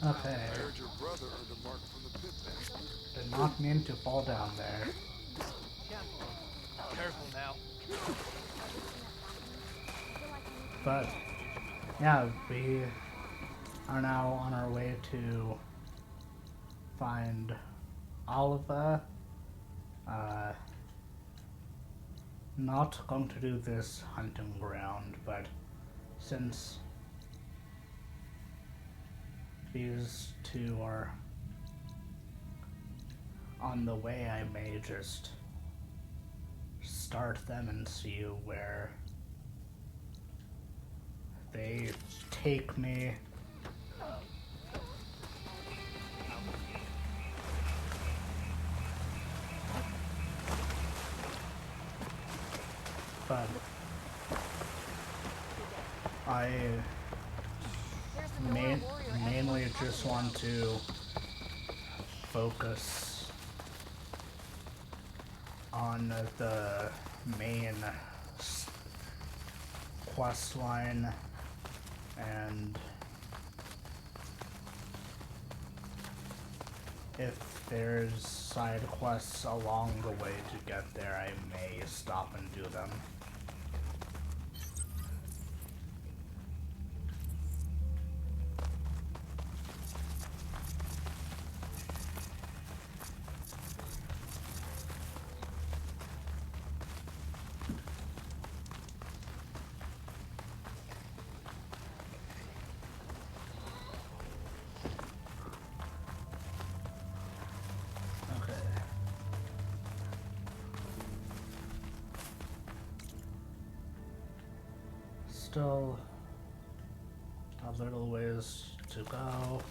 Okay. I heard your brother earned a mark from the pit master. Did not mean to fall down there. Careful now. But, yeah, we are now on our way to find Oliva. Not going to do this hunting ground, but since these two are on the way, I may just start them and see where they take me. But I mainly just want to focus on the main quest line, and if there's side quests along the way to get there, I may stop and do them. Still a little ways to go.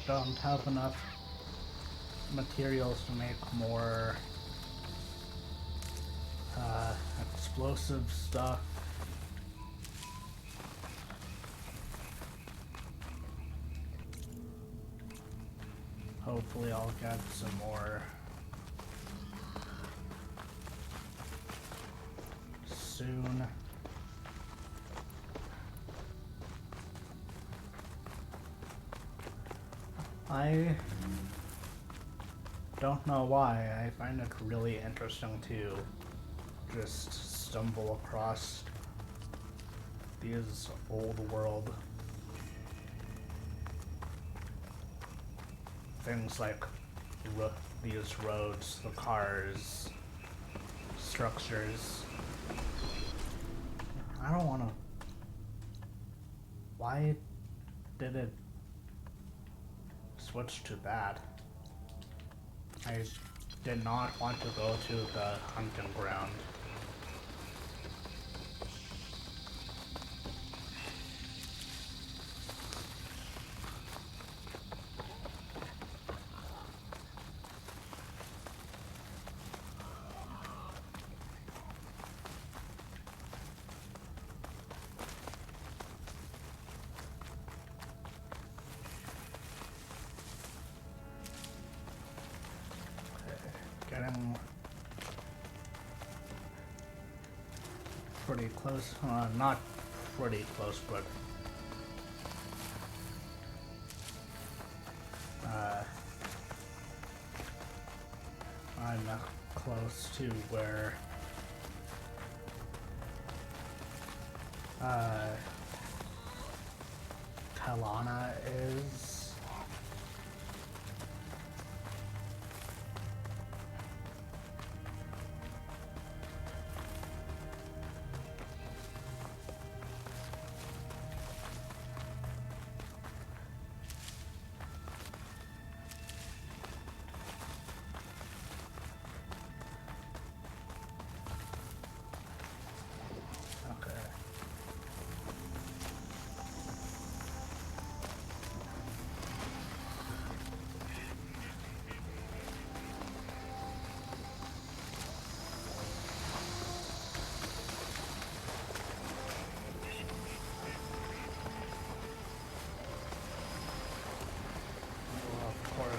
Don't have enough materials to make more explosive stuff. Hopefully I'll get some more soon. I don't know why, I find it really interesting to just stumble across these old world things like these roads, the cars, structures. I don't want to. Why did it switch to that? I did not want to go to the hunting ground. Getting pretty close. Not pretty close, but I'm close to where Talanah is.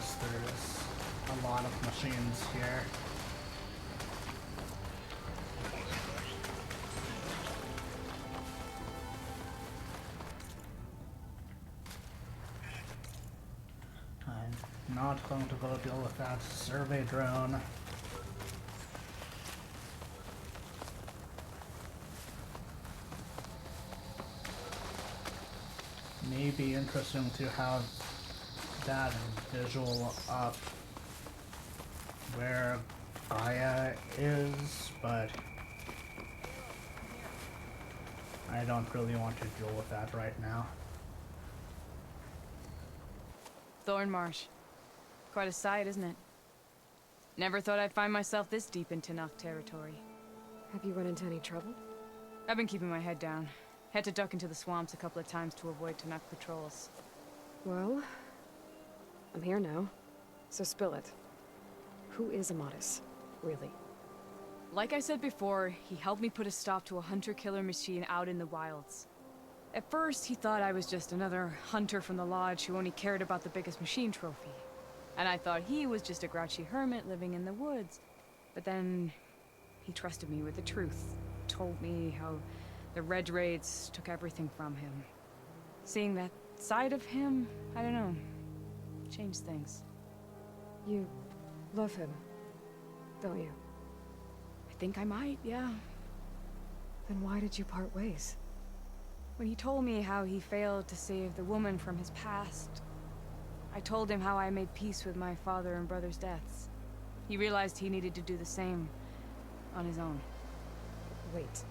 because there's a lot of machines here. I'm not going to go deal with that survey drone. May be interesting to have that visual up where Gaia is, but I don't really want to deal with that right now. Thorn Marsh. Quite a sight, isn't it? Never thought I'd find myself this deep in Talanah territory. Have you run into any trouble? I've been keeping my head down. Had to duck into the swamps a couple of times to avoid Talanah patrols. Well, I'm here now, so spill it. Who is Amadis, really? Like I said before, he helped me put a stop to a hunter-killer machine out in the wilds. At first, he thought I was just another hunter from the lodge who only cared about the biggest machine trophy. And I thought he was just a grouchy hermit living in the woods. But then, he trusted me with the truth. Told me how the Red Raids took everything from him. Seeing that side of him, I don't know, changed things. You love him, don't you? I think I might, yeah. Then why did you part ways? When he told me how he failed to save the woman from his past, I told him how I made peace with my father and brother's deaths. He realized he needed to do the same on his own. Wait.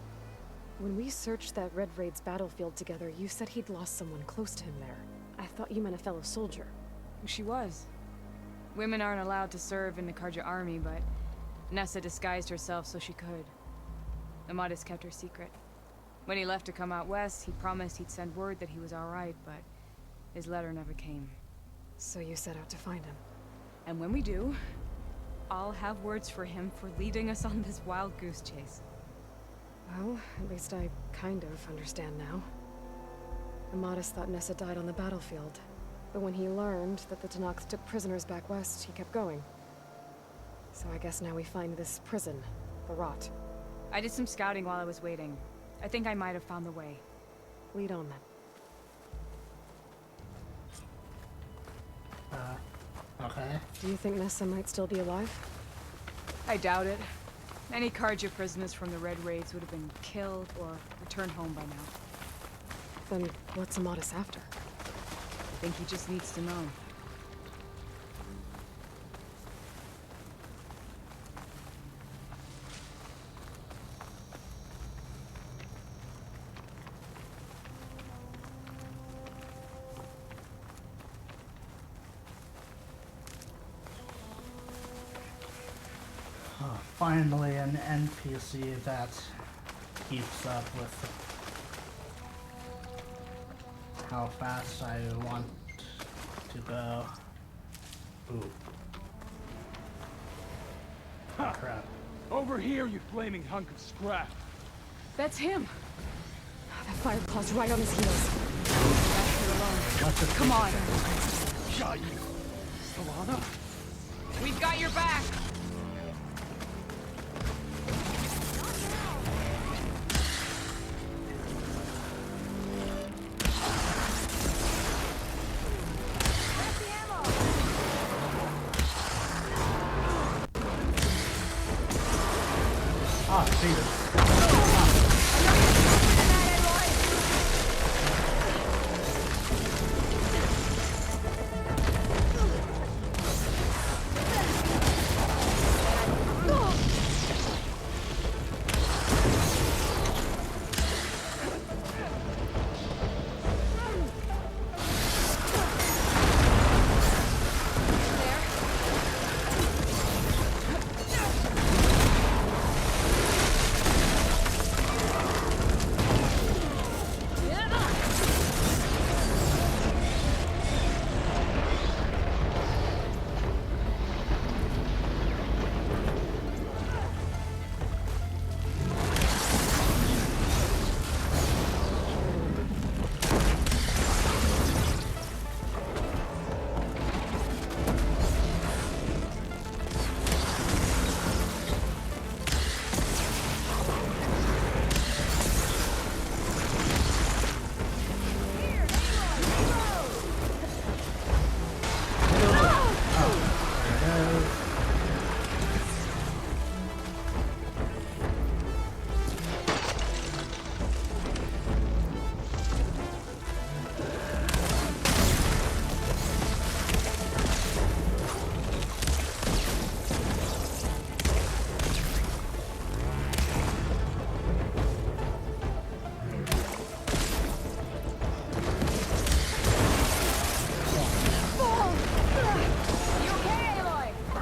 When we searched that Red Raid's battlefield together, you said he'd lost someone close to him there. I thought you meant a fellow soldier. She was. Women aren't allowed to serve in the Karja army, but Nessa disguised herself so she could. Amadis kept her secret. When he left to come out west, he promised he'd send word that he was alright, but his letter never came. So you set out to find him. And when we do, I'll have words for him for leading us on this wild goose chase. Well, at least I kind of understand now. Amadis thought Nessa died on the battlefield, but when he learned that the Talanahs took prisoners back west, he kept going. So I guess now we find this prison, the Rot. I did some scouting while I was waiting. I think I might have found the way. Lead on then. Okay. Do you think Nessa might still be alive? I doubt it. Any Karja prisoners from the Red Raids would have been killed or returned home by now. Then what's Amadis after? I think he just needs to know. Finally, an NPC that keeps up with how fast I want to go. Ooh. Oh, crap. Over here, you flaming hunk of scrap. That's him! That fire claw's right on his heels. Come on! Shot you. Talanah? We've got your back! Ah, Jesus.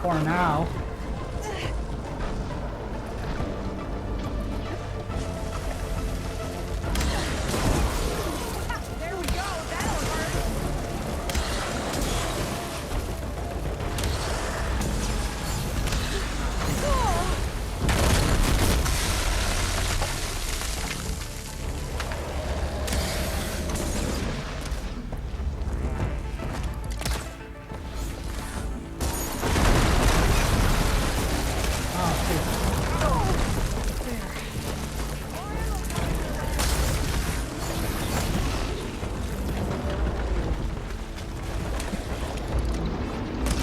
For now. There we go. That'll hurt.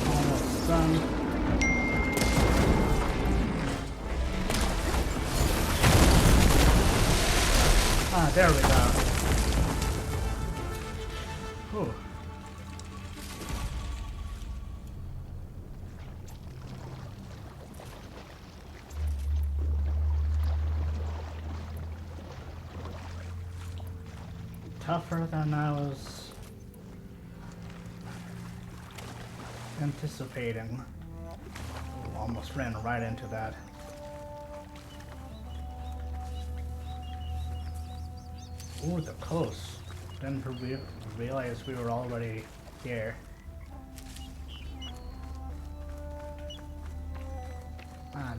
Almost done. Ah, there we go. Whew. Tougher than I was anticipating. Almost ran right into that. Ooh, the coast. Didn't realize we were already here. Ah,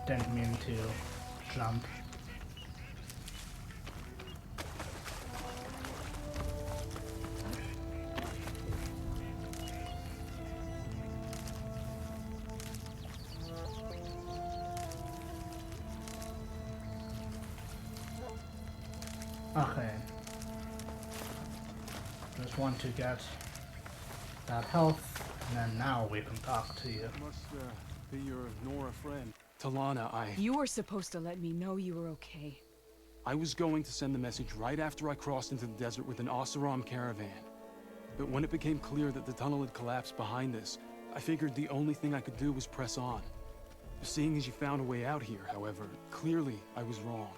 didn't mean to jump. Okay. Just want to get that health, and then now we can talk to you. Must be your Nora friend. Talanah, You were supposed to let me know you were okay. I was going to send the message right after I crossed into the desert with an Oseram caravan. But when it became clear that the tunnel had collapsed behind us, I figured the only thing I could do was press on. Seeing as you found a way out here, however, clearly I was wrong.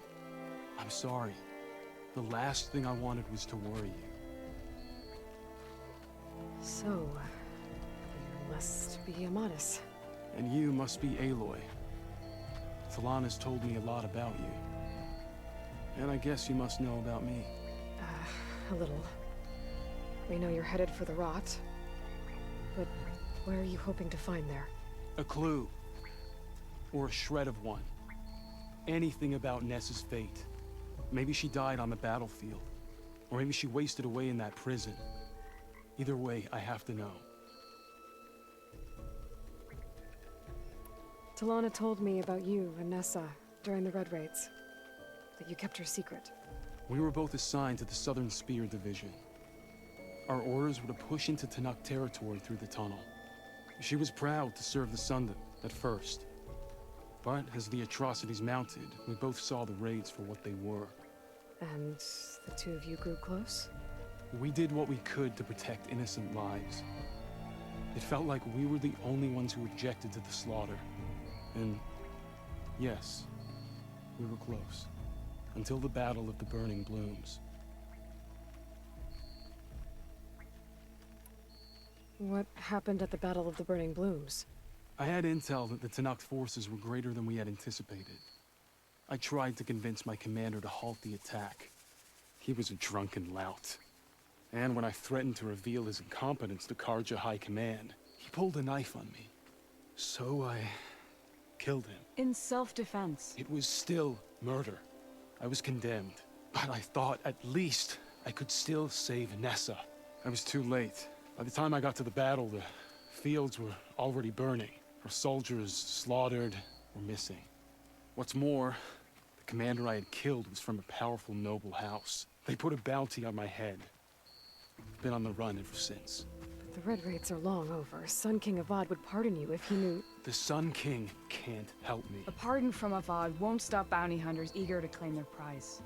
I'm sorry. The last thing I wanted was to worry you. So, you must be Amadis. And you must be Aloy. Talanah's told me a lot about you. And I guess you must know about me. A little. We know you're headed for the rot. But where are you hoping to find there? A clue. Or a shred of one. Anything about Nessa's fate. Maybe she died on the battlefield. Or maybe she wasted away in that prison. Either way, I have to know. Talanah told me about you and Nessa during the Red Raids. That you kept her secret. We were both assigned to the Southern Spear Division. Our orders were to push into Tanakh territory through the tunnel. She was proud to serve the Sundom at first. But as the atrocities mounted, we both saw the raids for what they were. And the two of you grew close? We did what we could to protect innocent lives. It felt like we were the only ones who objected to the slaughter. And yes, we were close. Until the Battle of the Burning Blooms. What happened at the Battle of the Burning Blooms? I had intel that the Tanakh forces were greater than we had anticipated. I tried to convince my commander to halt the attack. He was a drunken lout. And when I threatened to reveal his incompetence to Karja High Command, he pulled a knife on me. So I killed him. In self-defense. It was still murder. I was condemned. But I thought at least I could still save Nessa. I was too late. By the time I got to the battle, the fields were already burning. Our soldiers slaughtered or missing. What's more, the commander I had killed was from a powerful noble house. They put a bounty on my head. Been on the run ever since. But the Red Raids are long over. Sun King Avad would pardon you if he knew... The Sun King can't help me. A pardon from Avad won't stop bounty hunters eager to claim their prize.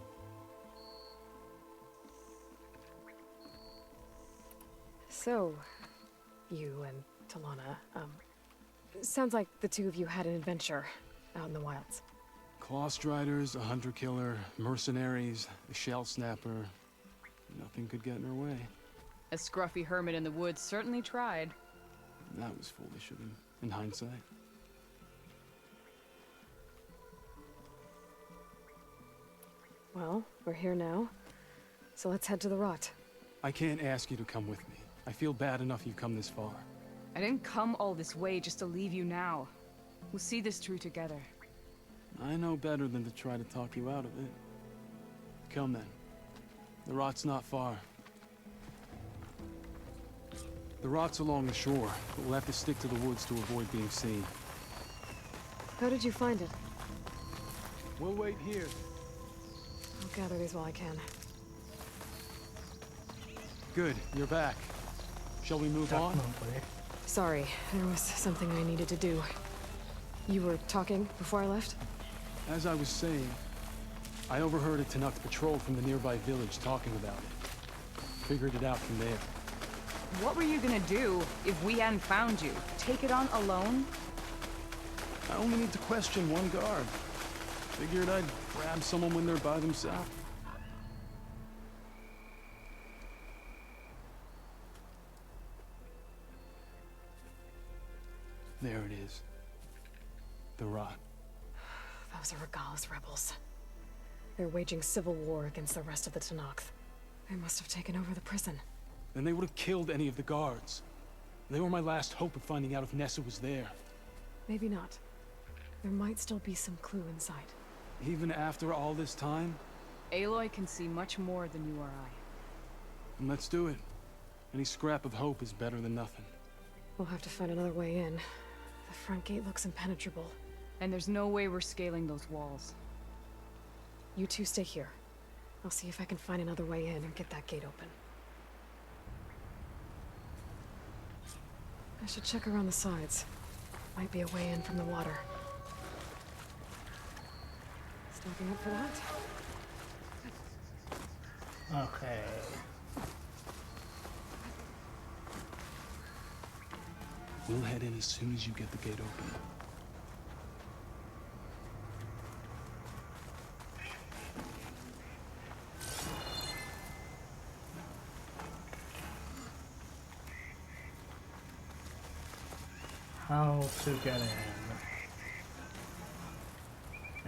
So, you and Talanah, sounds like the two of you had an adventure out in the wilds. Claw Striders, a hunter-killer, mercenaries, a shell snapper. Nothing could get in her way. A scruffy hermit in the woods certainly tried. That was foolish of him. in hindsight. Well, we're here now. So let's head to the rot. I can't ask you to come with me. I feel bad enough you've come this far. I didn't come all this way just to leave you now. We'll see this through together. I know better than to try to talk you out of it. Come then. The rot's not far. The rot's along the shore, but we'll have to stick to the woods to avoid being seen. How did you find it? We'll wait here. I'll gather these while I can. Good, you're back. Shall we move on? Definitely. Sorry, there was something I needed to do. You were talking before I left? As I was saying, I overheard a Tanakh patrol from the nearby village talking about it. Figured it out from there. What were you gonna do if we hadn't found you? Take it on alone? I only need to question one guard. Figured I'd grab someone when they're by themselves. There it is. The rot. Those are Regala's rebels. They're waging civil war against the rest of the Tanakh. They must have taken over the prison. Then they would have killed any of the guards. They were my last hope of finding out if Nessa was there. Maybe not. There might still be some clue inside. Even after all this time? Aloy can see much more than you or I. And let's do it. Any scrap of hope is better than nothing. We'll have to find another way in. The front gate looks impenetrable. And there's no way we're scaling those walls. You two stay here. I'll see if I can find another way in and get that gate open. I should check around the sides. Might be a way in from the water. Stepping up for that? Okay. We'll head in as soon as you get the gate open. How to get in?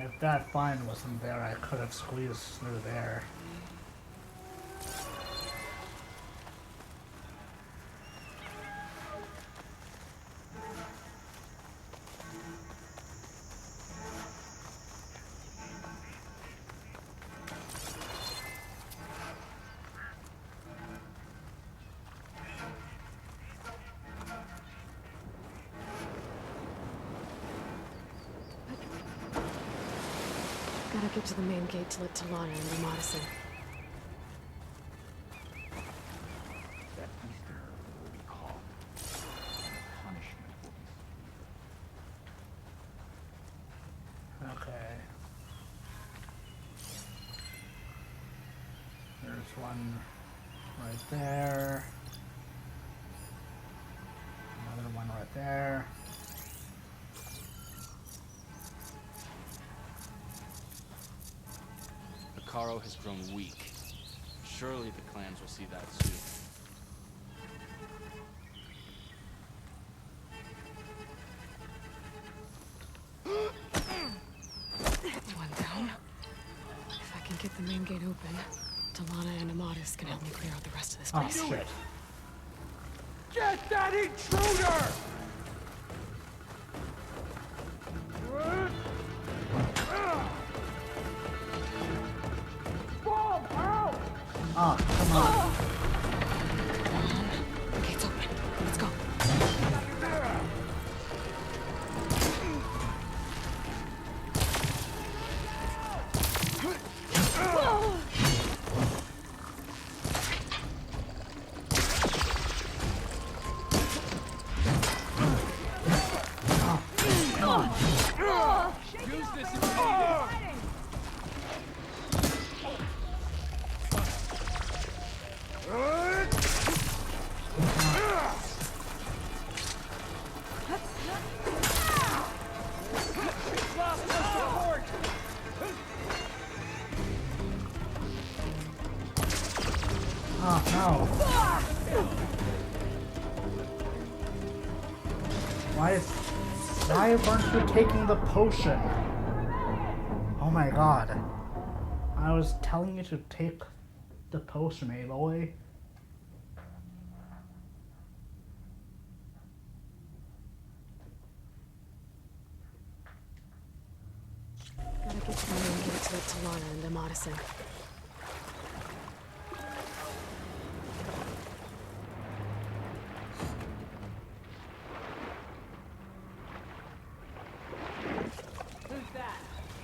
If that vine wasn't there, I could have squeezed through there. Gotta get to the main gate to let Talanah and Amadis in. That Easter will be called punishment will be Okay. There's one right there. Another one right there. Caro has grown weak. Surely the clans will see that soon. One down. If I can get the main gate open, Talanah and Amadis can help me clear out the rest of this Oh place. shit. Get that intruder! Oh, come on. The gate's open. Let's go. Use this if needed. Oh no. Why weren't you taking the potion? Oh my god. I was telling you to take the potion, Aloy. Gotta get to and get it to Talanah and Amadis.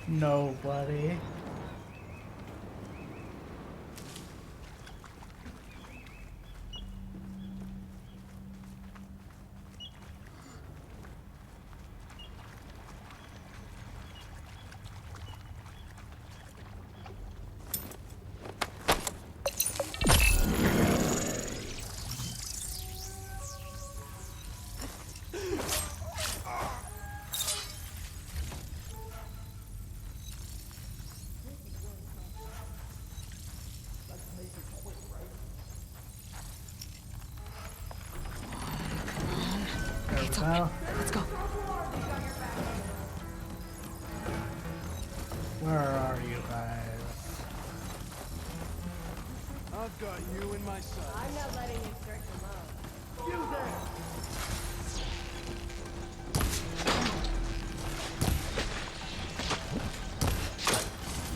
Nobody. It's Well, open. Let's go. where are you guys? I've got you in my sights. I'm not letting you search alone. You there!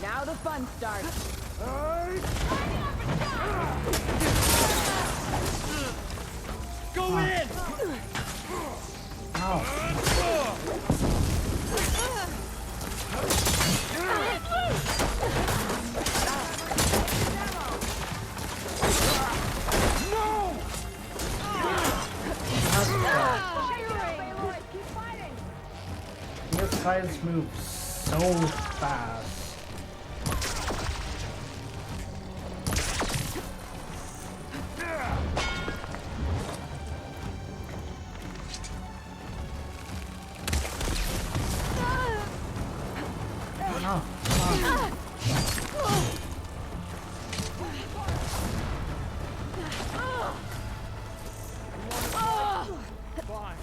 Now the fun starts. Go in! Ow. No! These guys move so fast. No, no. Fine.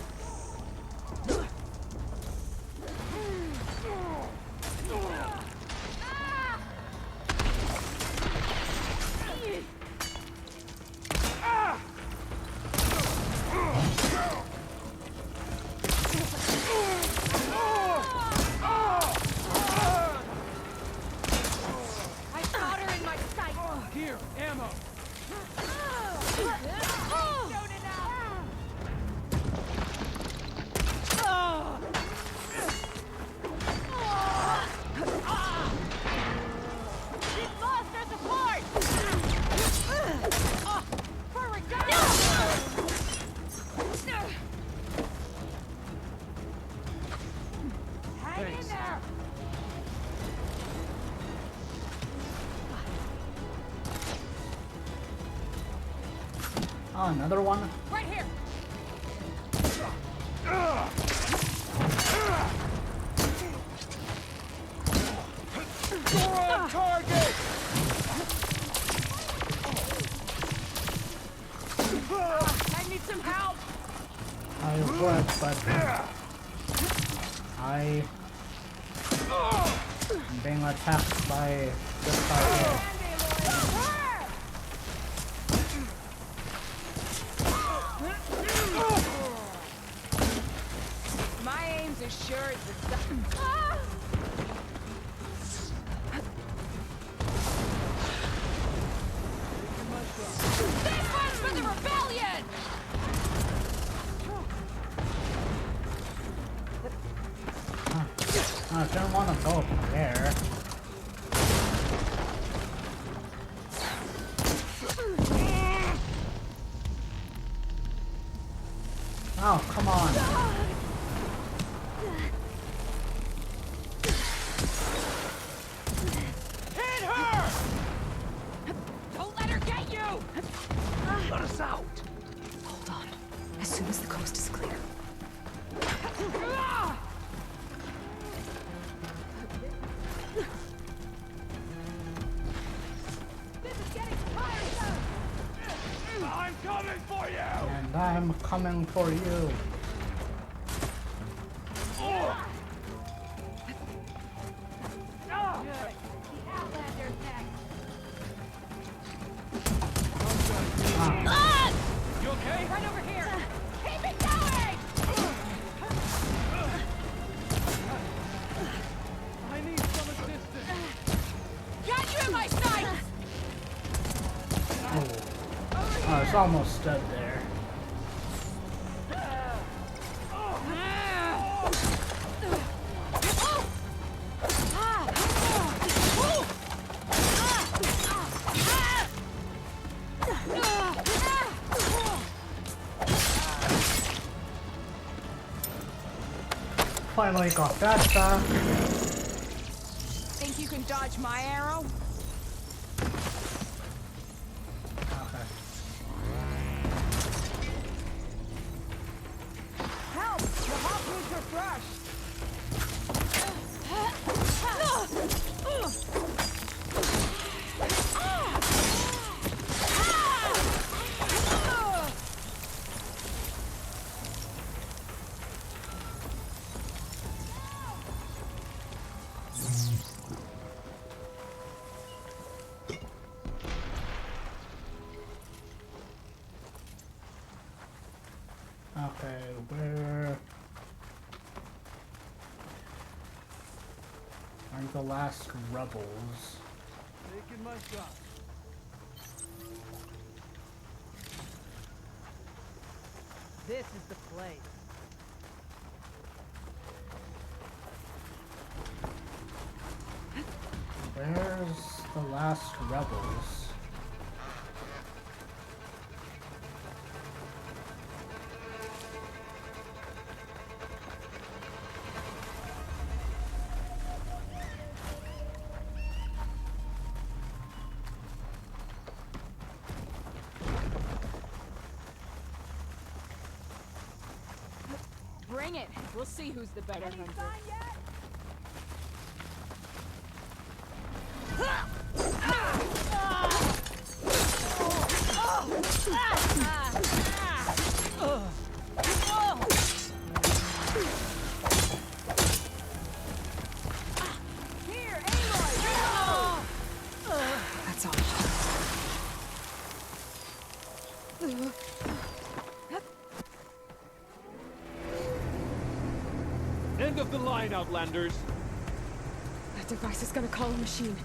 I got her in my sight. Here, ammo. Don't enough. She's lost her support. Forward, go. Hang in Thanks. there. Oh, another one? Right here. You're on target! I need some help. I would, but I am being attacked by this guy here. My aim's as sure as the sun. This one's for the rebellion! I didn't want to go up there. Oh, come on. Hit her! Don't let her get you! Let us out! Hold on. As soon as the coast is clear. This is getting tiresome! I'm coming for you! And I'm coming for you. Ah! You okay? Right over here! Keep it going! I need some assistance. Got you in my sights! Oh, it's almost dead there. Finally got that back. Think you can dodge my arrow? Okay. Help! The harpoons are crushed! Okay, where are the last rebels? Taking my shot. This is the place. Where's the last rebels? Bring it. We'll see who's the better hunter. Here, Aloy! That's all. End of the line, Outlanders. That device is gonna call a machine.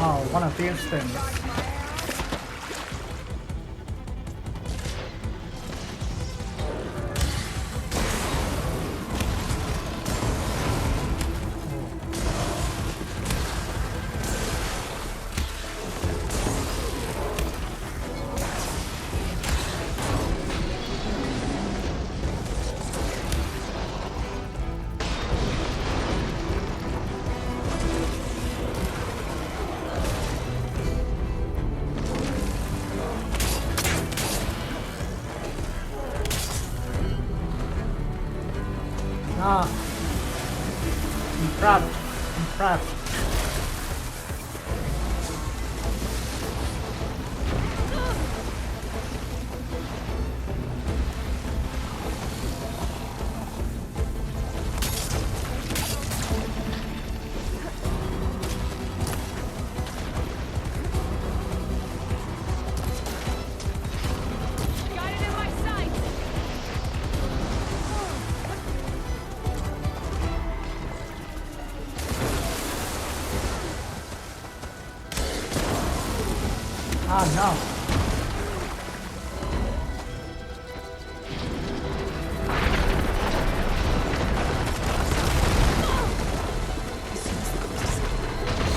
Oh, one of these things. Ah. I'm trapped. I'm trapped. Got it in my sights! Ah, no.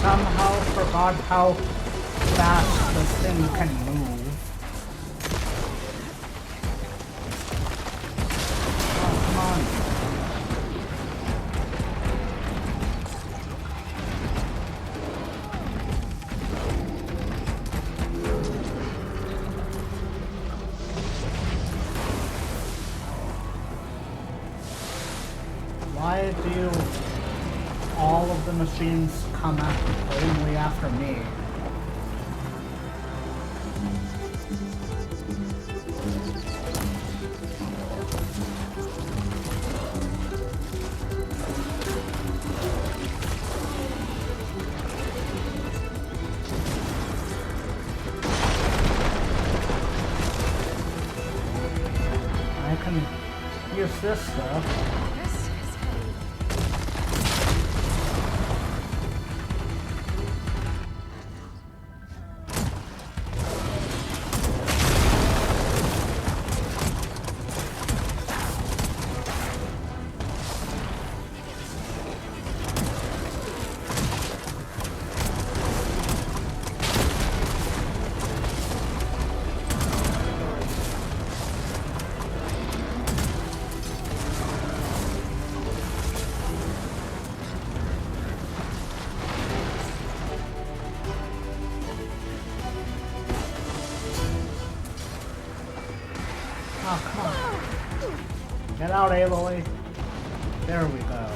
Somehow forgot how fast the thing can move. Oh, come on. Why do all of the machines come only after me? I can use this stuff. This is heavy. Oh, come on. Get out, Aloy. There we go.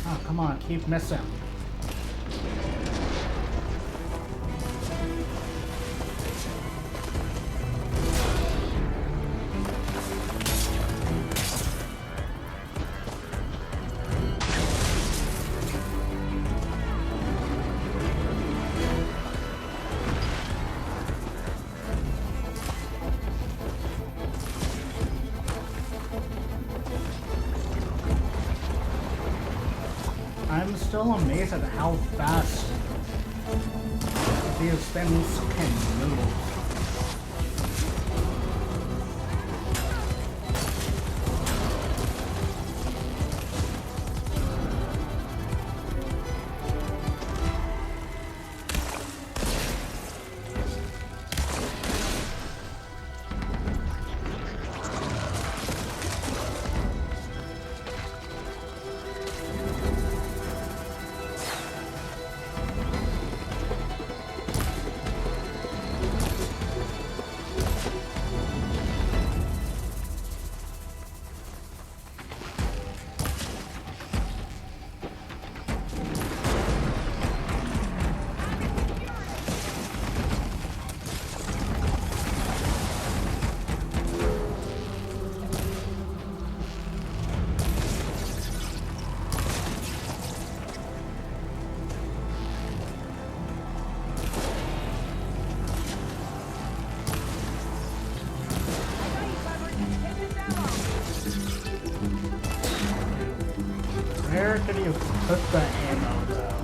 Oh, come on, keep missing. I'm still amazed at how fast these things can move. Where can you put the ammo though?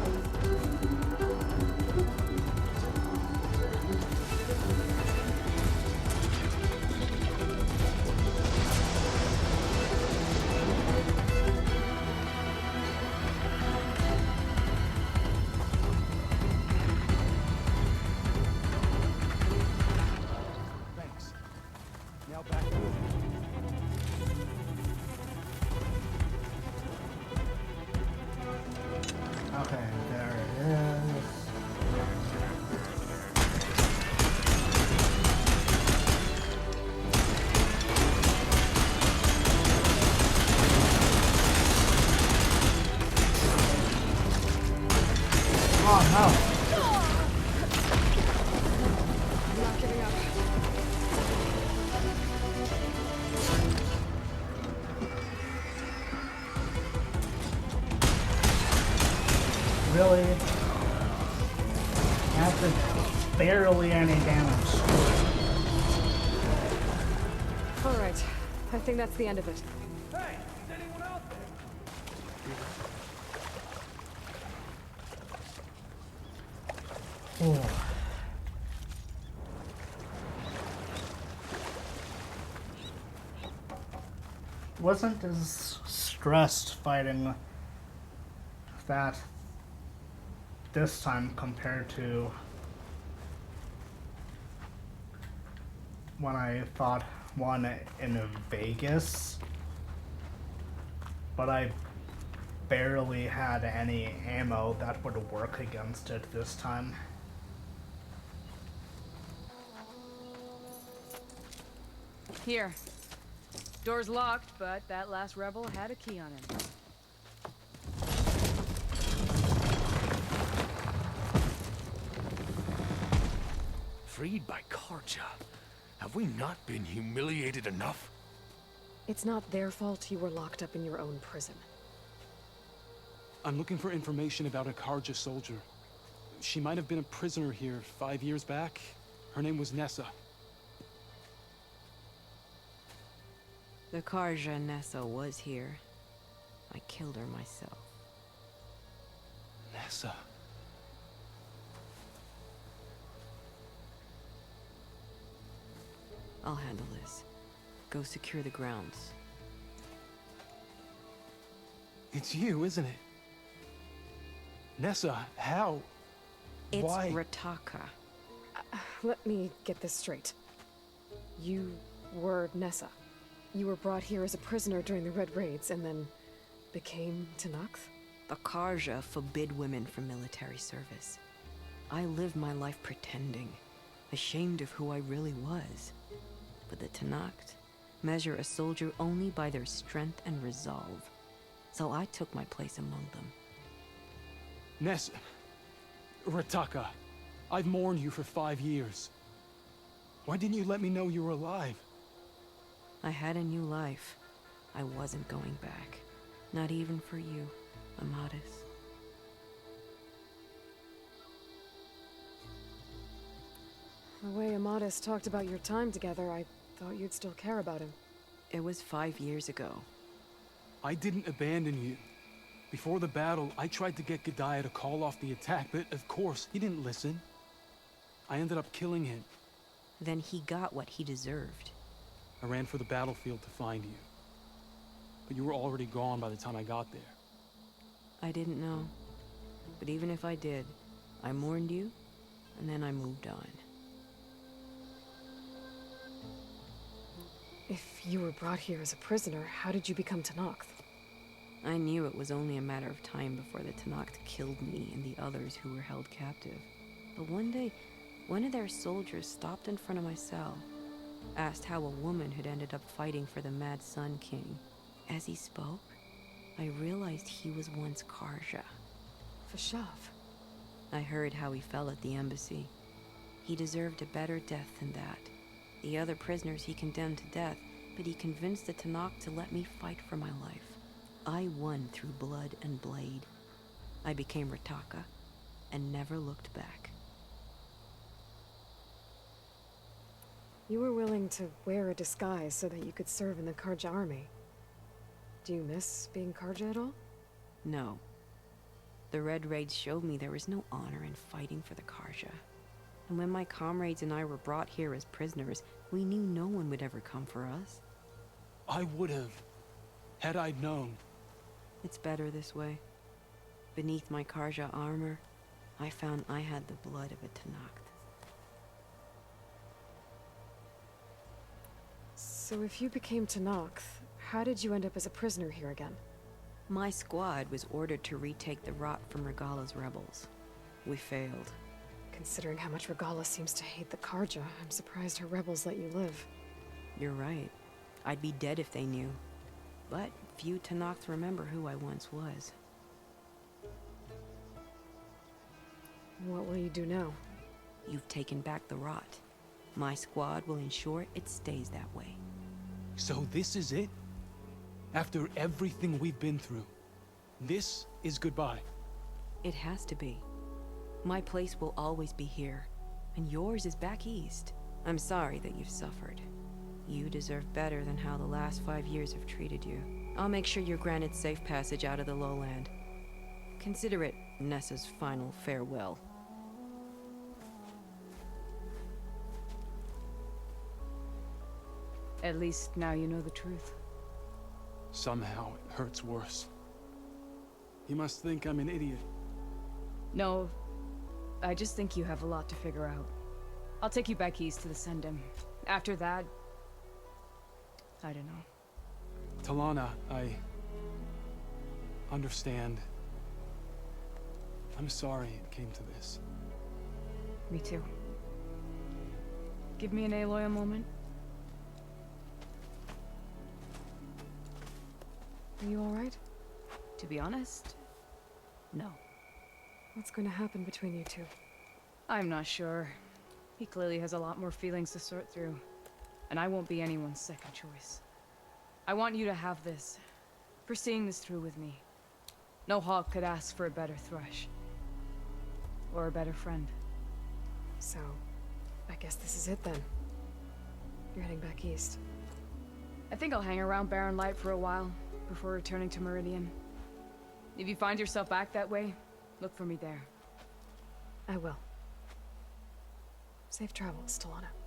Thanks. Now back to Okay, there it is. Oh no! I'm not giving up. Really? After barely any damage. All right. I think that's the end of it. Hey, is anyone out there? Oh. Wasn't as stressed fighting that this time compared to when I fought one in Vegas, but I barely had any ammo that would work against it this time. Here. Door's locked, but that last rebel had a key on him. Freed by Karja. Have we not been humiliated enough? It's not their fault you were locked up in your own prison. I'm looking for information about a Karja soldier. She might have been a prisoner here 5 years back. Her name was Nessa. The Karja Nessa was here. I killed her myself. Nessa. I'll handle this. Go secure the grounds. It's you, isn't it? Nessa, how? It's Why? Rataka. Let me get this straight. You were Nessa. You were brought here as a prisoner during the Red Raids and then became Talanah? The Karja forbid women from military service. I lived my life pretending, ashamed of who I really was. But the Talanah measure a soldier only by their strength and resolve. So I took my place among them. Nessa. Rataka. I've mourned you for 5 years. Why didn't you let me know you were alive? I had a new life. I wasn't going back. Not even for you, Amadis. The way Amadis talked about your time together, I thought you'd still care about him. It was 5 years ago. I didn't abandon you. Before the battle, I tried to get G'daiah to call off the attack, but of course, he didn't listen. I ended up killing him. Then he got what he deserved. I ran for the battlefield to find you. But you were already gone by the time I got there. I didn't know. But even if I did, I mourned you, and then I moved on. If you were brought here as a prisoner, how did you become Talanah? I knew it was only a matter of time before the Talanah killed me and the others who were held captive. But one day, one of their soldiers stopped in front of my cell, asked how a woman had ended up fighting for the Mad Sun King. As he spoke, I realized he was once Karja. Vashav. I heard how he fell at the embassy. He deserved a better death than that. The other prisoners he condemned to death, but he convinced the Talanah to let me fight for my life. I won through blood and blade. I became Rataka, and never looked back. You were willing to wear a disguise so that you could serve in the Karja army. Do you miss being Karja at all? No. The Red Raids showed me there was no honor in fighting for the Karja. And when my comrades and I were brought here as prisoners, we knew no one would ever come for us. I would have, had I known. It's better this way. Beneath my Karja armor, I found I had the blood of a Talanah. So if you became Talanah, how did you end up as a prisoner here again? My squad was ordered to retake the rot from Regala's rebels. We failed. Considering how much Regala seems to hate the Karja, I'm surprised her rebels let you live. You're right. I'd be dead if they knew. But few Talanah remember who I once was. What will you do now? You've taken back the rot. My squad will ensure it stays that way. So this is it? After everything we've been through, this is goodbye. It has to be. My place will always be here, and yours is back east. I'm sorry that you've suffered. You deserve better than how the last 5 years have treated you. I'll make sure you're granted safe passage out of the lowland. Consider it Nessa's final farewell. At least now you know the truth. Somehow it hurts worse. You must think I'm an idiot. No, I just think you have a lot to figure out. I'll take you back east to the Sendem. After that, I don't know. Talanah, understand. I'm sorry it came to this. Me too. Give me an Aloy a moment. Are you alright? To be honest, no. What's going to happen between you two? I'm not sure. He clearly has a lot more feelings to sort through, and I won't be anyone's second choice. I want you to have this, for seeing this through with me. No hawk could ask for a better thrush. Or a better friend. So, I guess this is it then. You're heading back east. I think I'll hang around Barren Light for a while, before returning to Meridian. If you find yourself back that way, look for me there. I will. Safe travels, Talanah.